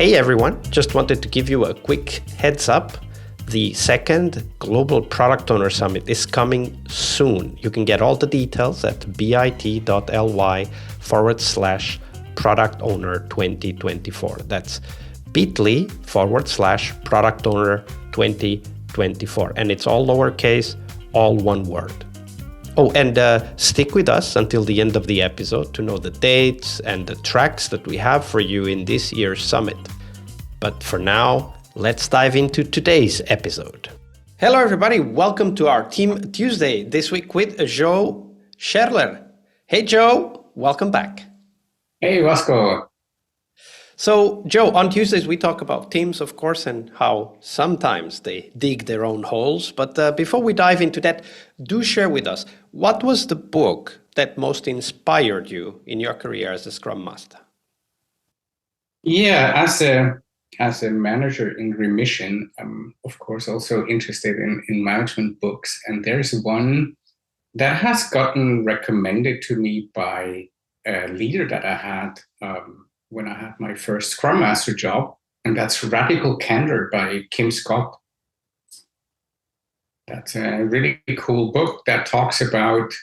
Hey everyone, just wanted to give you a quick heads up. The second Global Product Owner Summit is coming soon. You can get all the details at bit.ly/Product Owner 2024. That's bit.ly/Product Owner 2024. And it's all lowercase, all one word. Oh, and stick with us until the end of the episode to know the dates and the tracks that we have for you in this year's summit. But for now, let's dive into today's episode. Hello, everybody. Welcome to our Team Tuesday this week with Joe Scherler. Hey, Joe. Welcome back. Hey, Vasco. So, Joe, on Tuesdays, we talk about teams, of course, and how sometimes they dig their own holes. But before we dive into that, do share with us, what was the book that most inspired you in your career as a Scrum Master? Yeah, as a manager in remission, I'm, of course, also interested in management books. And there's one that has gotten recommended to me by a leader that I had when I had my first Scrum Master job, and that's Radical Candor by Kim Scott. That's a really cool book that talks about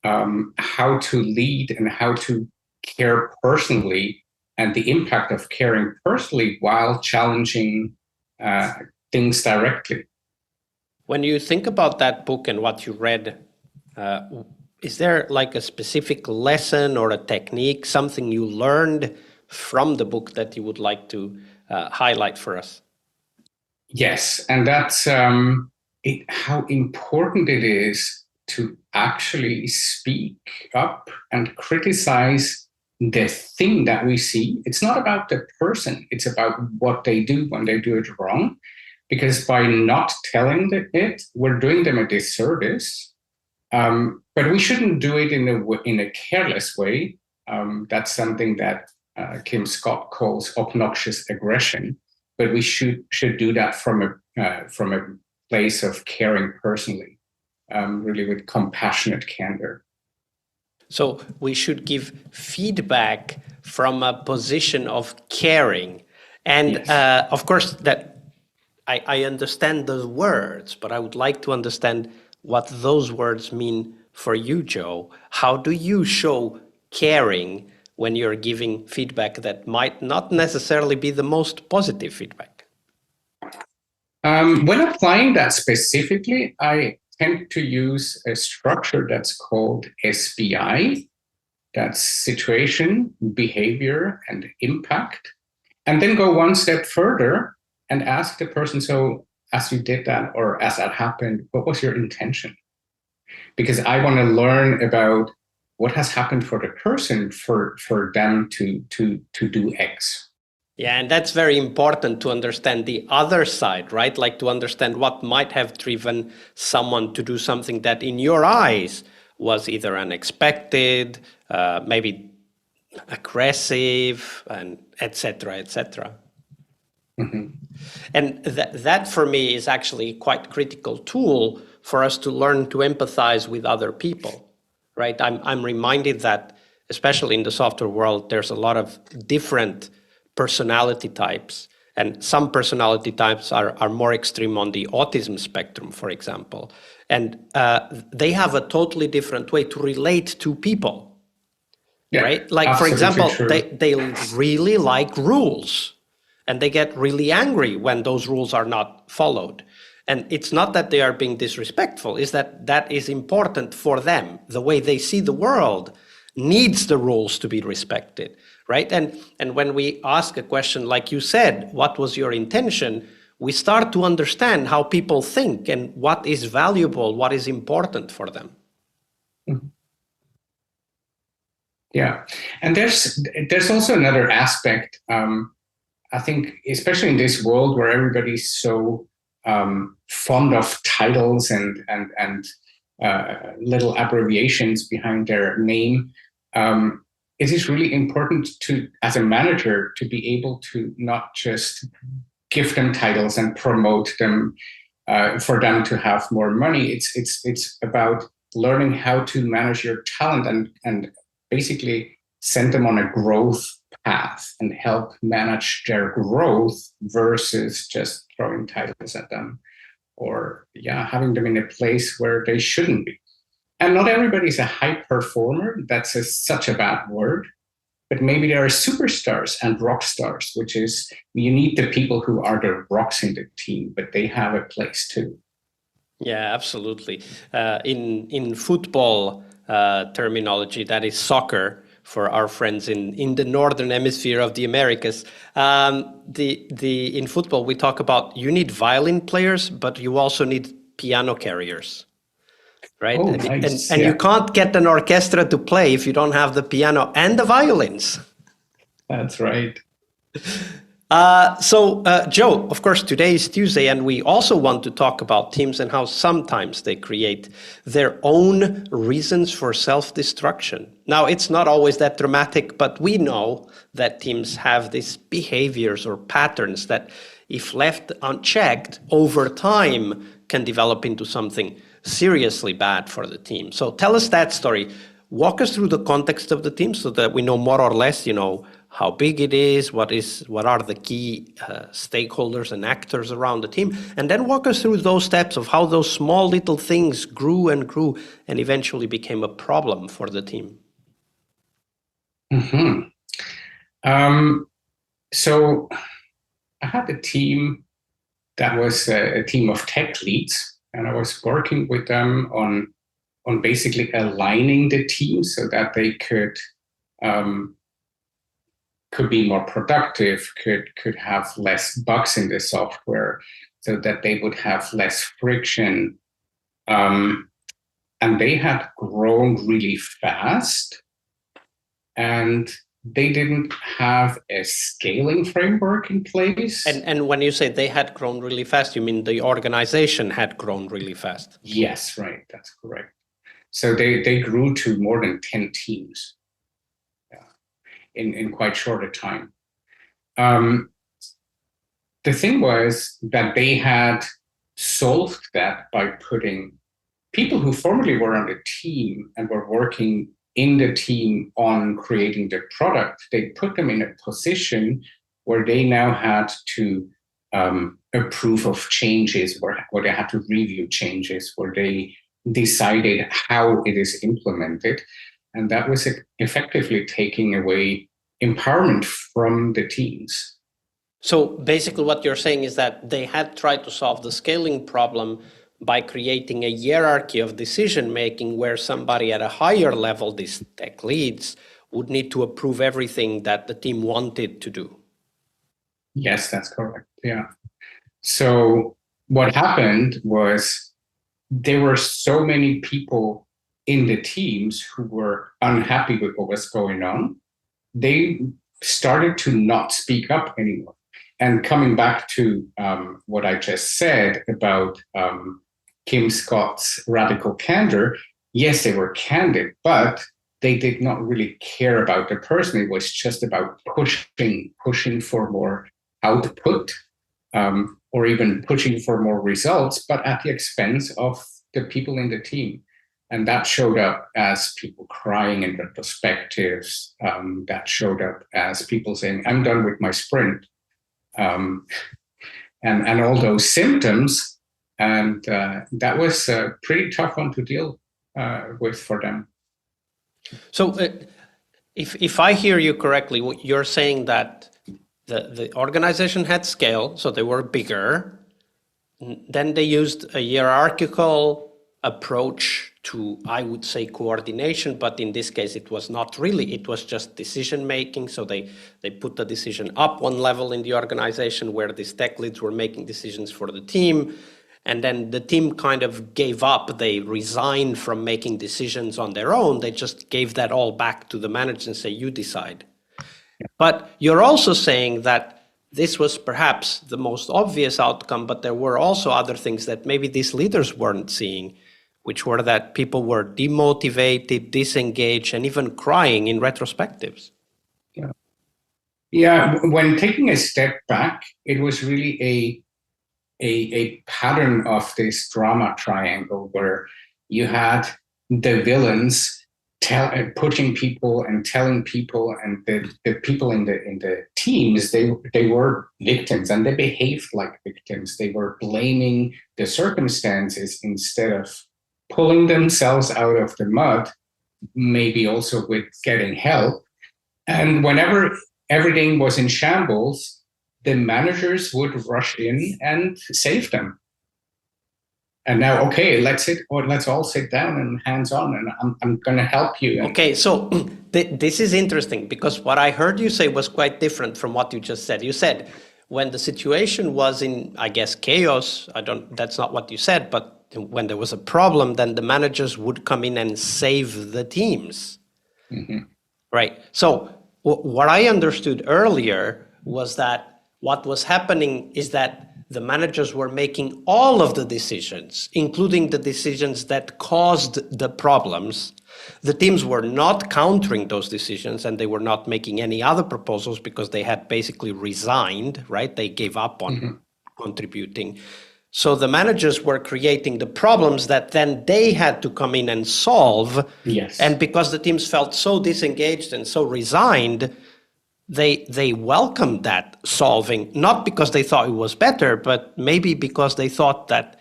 how to lead and how to care personally and the impact of caring personally while challenging things directly. When you think about that book and what you read, is there like a specific lesson or a technique, something you learned from the book that you would like to highlight for us? Yes, and that's how important it is to actually speak up and criticize the thing that we see. It's not about the person, it's about what they do when they do it wrong. Because by not telling it, we're doing them a disservice. But we shouldn't do it in a careless way. That's something that Kim Scott calls obnoxious aggression, but we should do that from a place of caring personally, really with compassionate candor. So we should give feedback from a position of caring, and Yes. Of course that I understand those words, but I would like to understand what those words mean for you, Joe. How do you show caring when you're giving feedback that might not necessarily be the most positive feedback? When applying that specifically, I tend to use a structure that's called SBI. That's situation, behavior, and impact. And then go one step further and ask the person, so as you did that or as that happened, what was your intention? Because I want to learn about what has happened for the person for them to do X. Yeah, and that's very important to understand the other side, right? Like to understand what might have driven someone to do something that in your eyes was either unexpected, maybe aggressive, and et cetera, et cetera. Mm-hmm. And that for me is actually quite critical tool for us to learn to empathize with other people. Right, I'm reminded that, especially in the software world, there's a lot of different personality types, and some personality types are more extreme on the autism spectrum, for example, and they have a totally different way to relate to people. Yeah, right, like for example, true. they really like rules, and they get really angry when those rules are not followed. And it's not that they are being disrespectful, it's that is important for them. The way they see the world needs the rules to be respected, right? And when we ask a question like you said, what was your intention? We start to understand how people think and what is valuable, what is important for them. Mm-hmm. Yeah, and there's also another aspect. I think, especially in this world where everybody's so fond of titles and little abbreviations behind their name, it is really important to, as a manager, to be able to not just give them titles and promote them for them to have more money. It's about learning how to manage your talent and basically send them on a growth path and help manage their growth versus just throwing titles at them or having them in a place where they shouldn't be. And not everybody's a high performer. That's such a bad word. But maybe there are superstars and rock stars, which is you need the people who are the rocks in the team, but they have a place too. Yeah, absolutely. In football terminology, that is soccer for our friends in the northern hemisphere of the Americas. In football, we talk about you need violin players, but you also need piano carriers. Right. Oh, nice. And you can't get an orchestra to play if you don't have the piano and the violins. That's right. So, Joe, of course, today is Tuesday, and we also want to talk about teams and how sometimes they create their own reasons for self-destruction. Now, it's not always that dramatic, but we know that teams have these behaviors or patterns that, if left unchecked, over time can develop into something seriously bad for the team. So tell us that story. Walk us through the context of the team so that we know more or less, how big it is, what are the key stakeholders and actors around the team, and then walk us through those steps of how those small little things grew and eventually became a problem for the team. Mm-hmm. So I had a team that was a team of tech leads, and I was working with them on basically aligning the team so that they could be more productive, could have less bugs in the software, so that they would have less friction. And they had grown really fast, and they didn't have a scaling framework in place. And when you say they had grown really fast, you mean the organization had grown really fast? Yes, right. That's correct. So they grew to more than 10 teams in quite short a time. The thing was that they had solved that by putting people who formerly were on the team and were working in the team on creating the product, they put them in a position where they now had to approve of changes, where they had to review changes, where they decided how it is implemented. And that was effectively taking away empowerment from the teams. So basically what you're saying is that they had tried to solve the scaling problem by creating a hierarchy of decision-making where somebody at a higher level, these tech leads, would need to approve everything that the team wanted to do. Yes, that's correct. Yeah. So what happened was there were so many people in the teams who were unhappy with what was going on. They started to not speak up anymore. And coming back to what I just said about Kim Scott's radical candor, yes, they were candid, but they did not really care about the person. It was just about pushing for more output, or even pushing for more results, but at the expense of the people in the team. And that showed up as people crying in retrospectives. That showed up as people saying, I'm done with my sprint. And all those symptoms. And that was a pretty tough one to deal with for them. So if I hear you correctly, you're saying that the organization had scale, so they were bigger. Then they used a hierarchical approach to, I would say, coordination, but in this case, it was not really, it was just decision making. So they put the decision up one level in the organization where these tech leads were making decisions for the team. And then the team kind of gave up. They resigned from making decisions on their own. They just gave that all back to the manager and say, you decide. But you're also saying that this was perhaps the most obvious outcome, but there were also other things that maybe these leaders weren't seeing, which were that people were demotivated, disengaged, and even crying in retrospectives. Yeah, when taking a step back, it was really a pattern of this drama triangle where you had the villains pushing people and telling people, and the people in the teams, they were victims and they behaved like victims. They were blaming the circumstances instead of pulling themselves out of the mud, maybe also with getting help. And whenever everything was in shambles, the managers would rush in and save them. And now, okay, let's all sit down and hands on, and I'm going to help you. Okay, so this is interesting, because what I heard you say was quite different from what you just said. You said when the situation was in, I guess, chaos. That's not what you said, but when there was a problem, then the managers would come in and save the teams. Mm-hmm. Right. So what I understood earlier was that what was happening is that the managers were making all of the decisions, including the decisions that caused the problems. The teams were not countering those decisions, and they were not making any other proposals because they had basically resigned, right? They gave up on contributing. So the managers were creating the problems that then they had to come in and solve. Yes. And because the teams felt so disengaged and so resigned, they welcomed that solving, not because they thought it was better, but maybe because they thought that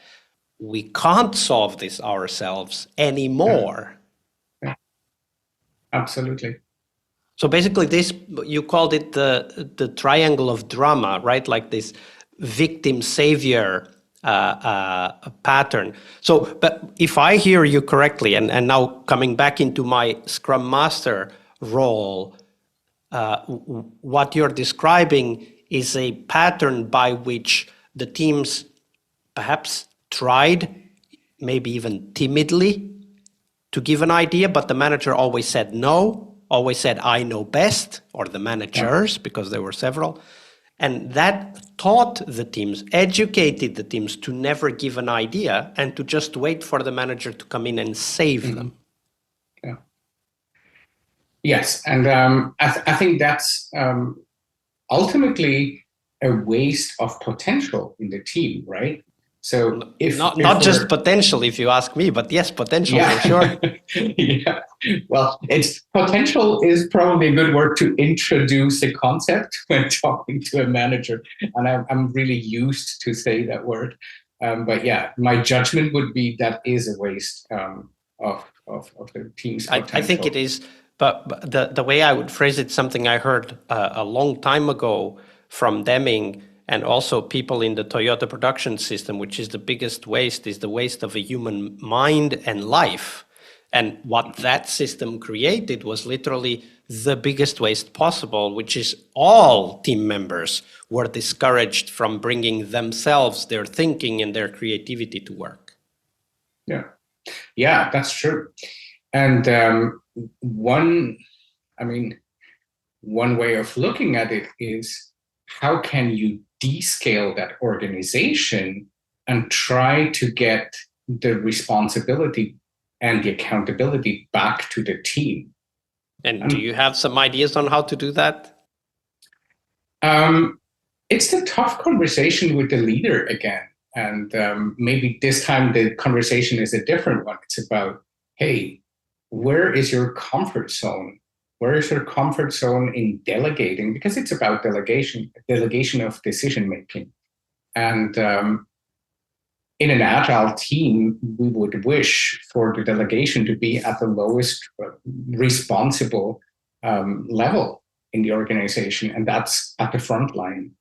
we can't solve this ourselves anymore. Yeah. Absolutely. So basically this, you called it the triangle of drama, right? Like this victim savior pattern. So, but if I hear you correctly, and now coming back into my Scrum Master role, what you're describing is a pattern by which the teams perhaps tried, maybe even timidly, to give an idea, but the manager always said no, always said, I know best, or the managers, because there were several. And that taught the teams, educated the teams to never give an idea and to just wait for the manager to come in and save them. Yeah. Yes, and I think that's ultimately a waste of potential in the team, right? So if not just potential, if you ask me, but yes, potential for sure. Yeah. Well, it's potential is probably a good word to introduce a concept when talking to a manager, and I'm really used to say that word. But yeah, my judgment would be that is a waste of the team's potential. I think it is, but the way I would phrase it, something I heard a long time ago from Deming, and also people in the Toyota production system, which is the biggest waste, is the waste of a human mind and life. And what that system created was literally the biggest waste possible, which is all team members were discouraged from bringing themselves, their thinking and their creativity to work. Yeah, that's true. And one way of looking at it is, how can you descale that organization and try to get the responsibility and the accountability back to the team? And do you have some ideas on how to do that? It's the tough conversation with the leader again. And maybe this time the conversation is a different one. It's about, hey, where is your comfort zone? Where is your comfort zone in delegating? Because it's about delegation of decision making. And in an agile team, we would wish for the delegation to be at the lowest responsible level in the organization. And that's at the front line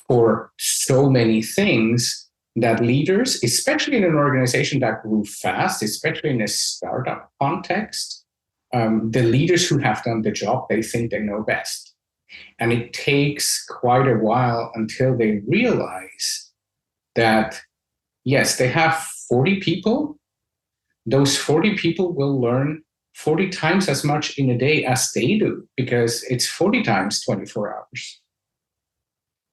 for so many things that leaders, especially in an organization that grew fast, especially in a startup context, the leaders who have done the job, they think they know best. And it takes quite a while until they realize that, yes, they have 40 people. Those 40 people will learn 40 times as much in a day as they do, because it's 40 times 24 hours.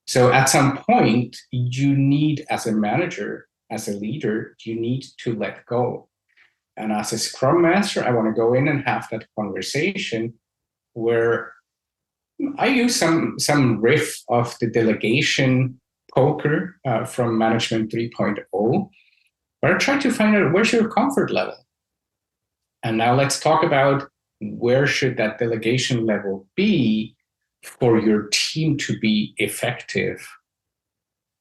So at some point, you need, as a manager, as a leader, you need to let go. And as a Scrum Master, I want to go in and have that conversation where I use some riff of the delegation poker from Management 3.0, where I try to find out, where's your comfort level? And now let's talk about where should that delegation level be for your team to be effective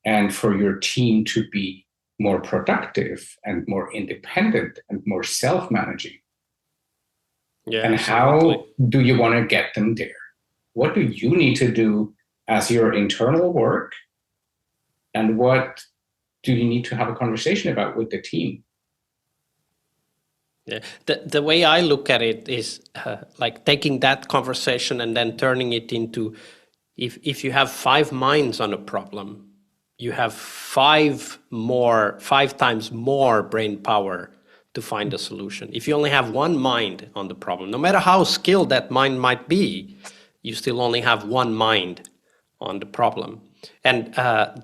and for your team to be more productive and more independent and more self-managing? Yeah, and absolutely. how do you want to get them there? What do you need to do as your internal work? And what do you need to have a conversation about with the team? Yeah. The way I look at it is like taking that conversation and then turning it into, if you have 5 minds on a problem, you have 5 times more brain power to find a solution. If you only have 1 mind on the problem, no matter how skilled that mind might be, you still only have 1 mind on the problem. And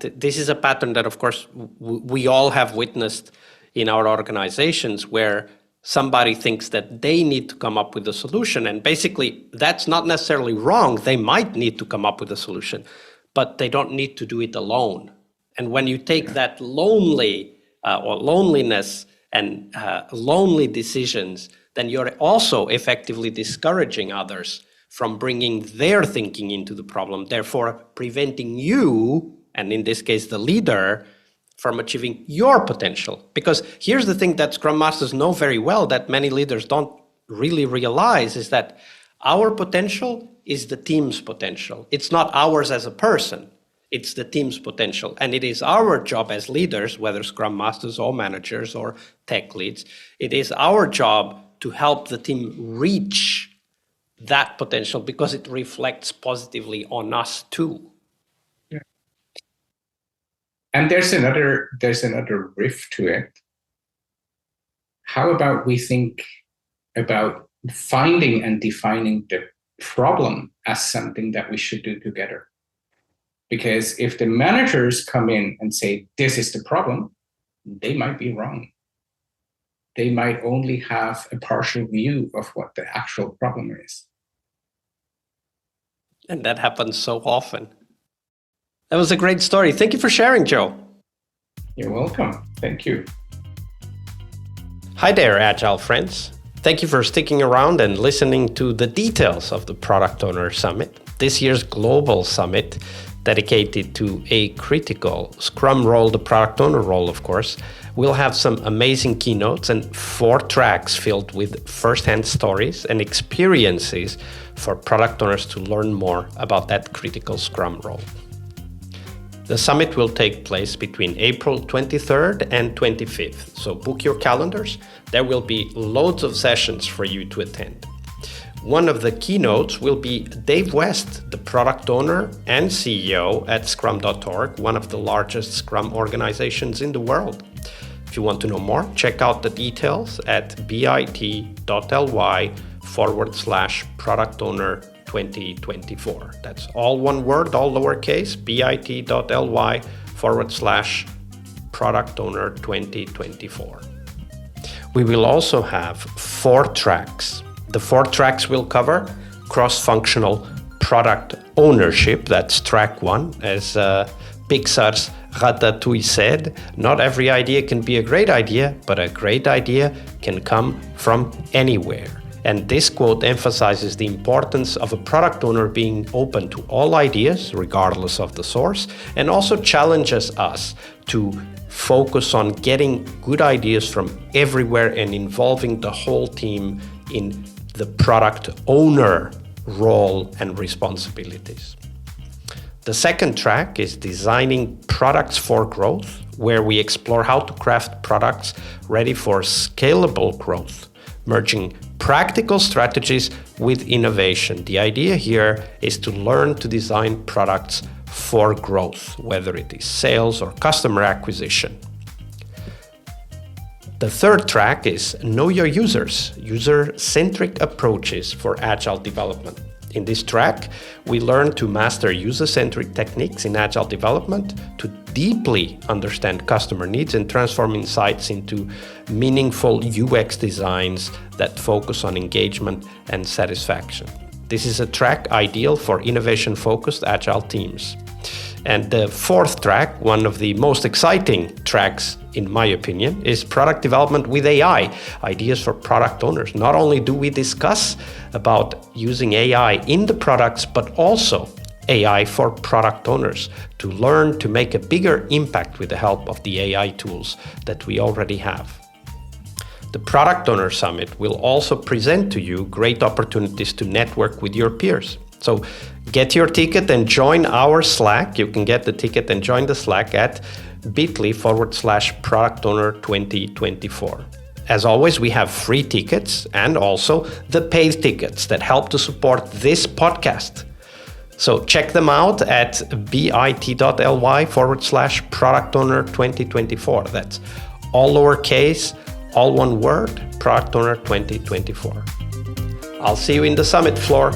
this is a pattern that, of course, we all have witnessed in our organizations, where somebody thinks that they need to come up with a solution. And basically, that's not necessarily wrong. They might need to come up with a solution, but they don't need to do it alone. And when you take that loneliness and lonely decisions, then you're also effectively discouraging others from bringing their thinking into the problem, therefore preventing you, and in this case the leader, from achieving your potential. Because here's the thing that Scrum Masters know very well, that many leaders don't really realize, is that our potential is the team's potential. It's not ours as a person, it's the team's potential. And it is our job as leaders, whether Scrum Masters or managers or tech leads, it is our job to help the team reach that potential, because it reflects positively on us too. Yeah. And there's another riff to it. How about we think about finding and defining the problem as something that we should do together? Because if the managers come in and say, this is the problem, they might be wrong. They might only have a partial view of what the actual problem is. And that happens so often. That was a great story. Thank you for sharing, Joe. You're welcome. Thank you. Hi there, Agile friends. Thank you for sticking around and listening to the details of the Product Owner Summit, this year's global summit dedicated to a critical Scrum role, the Product Owner role, of course. We'll have some amazing keynotes and 4 tracks filled with first-hand stories and experiences for product owners to learn more about that critical Scrum role. The summit will take place between April 23rd and 25th, so book your calendars. There will be loads of sessions for you to attend. One of the keynotes will be Dave West, the product owner and CEO at Scrum.org, one of the largest Scrum organizations in the world. If you want to know more, check out the details at bit.ly/product owner 2024. That's all one word, all lowercase, bit.ly/product owner 2024. We will also have 4 tracks. The 4 tracks will cover cross-functional product ownership. That's track 1. As Pixar's Ratatouille said, not every idea can be a great idea, but a great idea can come from anywhere. And this quote emphasizes the importance of a product owner being open to all ideas, regardless of the source, and also challenges us to focus on getting good ideas from everywhere and involving the whole team in the product owner role and responsibilities. The second track is Designing Products for Growth, where we explore how to craft products ready for scalable growth, merging practical strategies with innovation. The idea here is to learn to design products for growth, whether it is sales or customer acquisition. The third track is Know Your Users, user-centric approaches for Agile development. In this track, we learn to master user-centric techniques in Agile development, to deeply understand customer needs and transform insights into meaningful UX designs that focus on engagement and satisfaction. This is a track ideal for innovation-focused Agile teams. And the fourth track, one of the most exciting tracks in my opinion, is product development with AI, ideas for product owners. Not only do we discuss about using AI in the products, but also AI for product owners to learn to make a bigger impact with the help of the AI tools that we already have. The Product Owner Summit will also present to you great opportunities to network with your peers. So get your ticket and join our Slack. You can get the ticket and join the Slack at bit.ly/Product Owner 2024. As always, we have free tickets and also the paid tickets that help to support this podcast. So check them out at bit.ly/Product Owner 2024. That's all lowercase, all one word, Product Owner 2024. I'll see you in the summit floor.